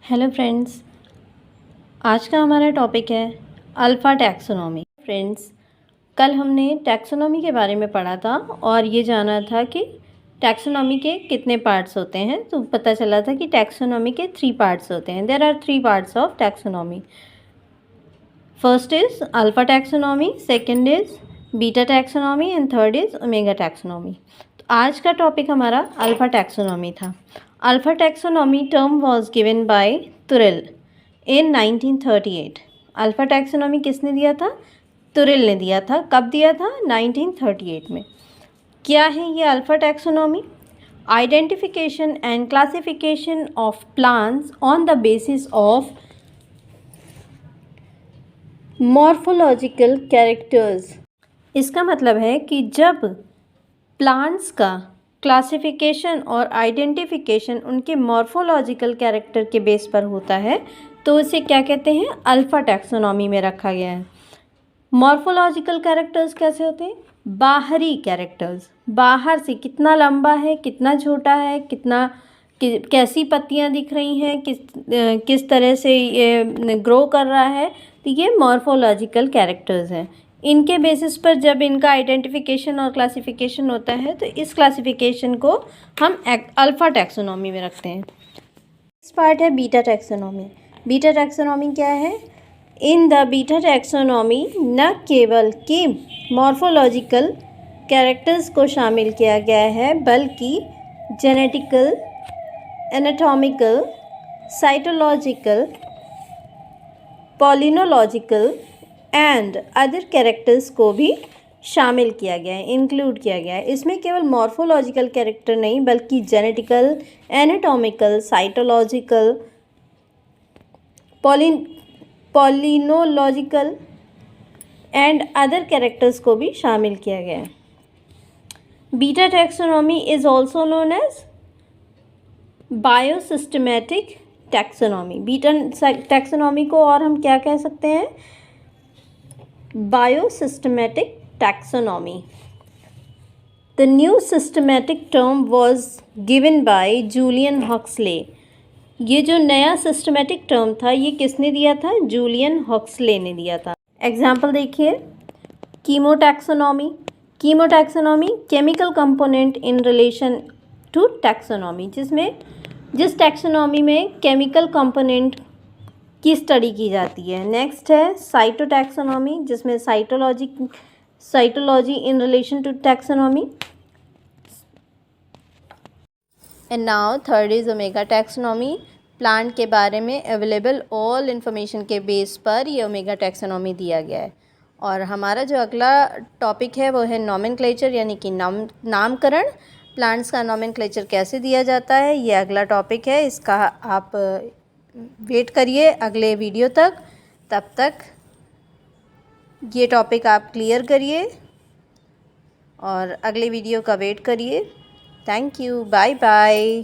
Hello friends, आज का हमारा टॉपिक है अल्फ़ा टैक्सोनॉमी। फ्रेंड्स, कल हमने टैक्सोनॉमी के बारे में पढ़ा था और ये जाना था कि टैक्सोनॉमी के कितने पार्ट्स होते हैं। तो पता चला था कि टैक्सोनॉमी के 3 पार्ट्स होते हैं। There are 3 parts of taxonomy. First is alpha taxonomy, second is beta taxonomy and third is omega taxonomy. तो आज का टॉपिक हमारा अल्फ़ा टैक्सोनॉमी था। Alpha taxonomy term was given by Turrill in 1938। Alpha taxonomy किसने दिया था? तुरेल ने दिया था। कब दिया था? 1938 में। क्या है ये alpha taxonomy? Identification and classification of plants on the basis of morphological characters. इसका मतलब है कि जब प्लांट्स का क्लासिफिकेशन और आइडेंटिफिकेशन उनके मॉर्फोलॉजिकल कैरेक्टर के बेस पर होता है तो इसे क्या कहते हैं? अल्फ़ा टैक्सोनॉमी में रखा गया है। मॉर्फोलॉजिकल कैरेक्टर्स कैसे होते हैं? बाहरी कैरेक्टर्स, बाहर से कितना लंबा है, कितना छोटा है, कैसी पत्तियां दिख रही हैं, किस तरह से ये ग्रो कर रहा है, तो ये मॉर्फोलॉजिकल कैरेक्टर्स हैं। इनके बेसिस पर जब इनका आइडेंटिफिकेशन और क्लासिफिकेशन होता है तो इस क्लासिफिकेशन को हम अल्फ़ा टैक्सोनॉमी में रखते हैं। नेक्स्ट पार्ट है बीटा टैक्सोनॉमी। बीटा टैक्सोनॉमी क्या है? इन द बीटा टैक्सोनॉमी न केवल कि मॉर्फोलॉजिकल कैरेक्टर्स को शामिल किया गया है बल्कि genetical, anatomical, cytological, palynological and other characters को भी शामिल किया गया है, इंक्लूड किया गया है। इसमें केवल मॉर्फोलॉजिकल कैरेक्टर नहीं बल्कि genetical, anatomical, cytological, palynological and other characters को भी शामिल किया गया है। Beta taxonomy is also known as biosystematic taxonomy. Beta taxonomy को और हम क्या कह सकते हैं? Biosystematic taxonomy. The new systematic term was given by Julian Huxley. ये जो नया सिस्टमेटिक टर्म था ये किसने दिया था? जूलियन हक्सले ने दिया था। एग्जाम्पल देखिए, chemotaxonomy. Chemotaxonomy chemical component in relation to taxonomy, जिस टैक्सोनॉमी में केमिकल कंपोनेंट की स्टडी की जाती है। नेक्स्ट है साइटोटैक्सोनॉमी, जिसमें cytology in relation to taxonomy. And now third is omega taxonomy. Plant के बारे में अवेलेबल ऑल इन्फॉर्मेशन के बेस पर ये ओमेगा टैक्सोनॉमी दिया गया है। और हमारा जो अगला टॉपिक है वो है नॉमेनक्लेचर, यानी कि नामकरण। प्लांट्स का नॉमेनक्लेचर कैसे दिया जाता है, ये अगला टॉपिक है। इसका आप वेट करिए अगले वीडियो तक। तब तक ये टॉपिक आप क्लियर करिए और अगले वीडियो का वेट करिए। Thank you, bye bye.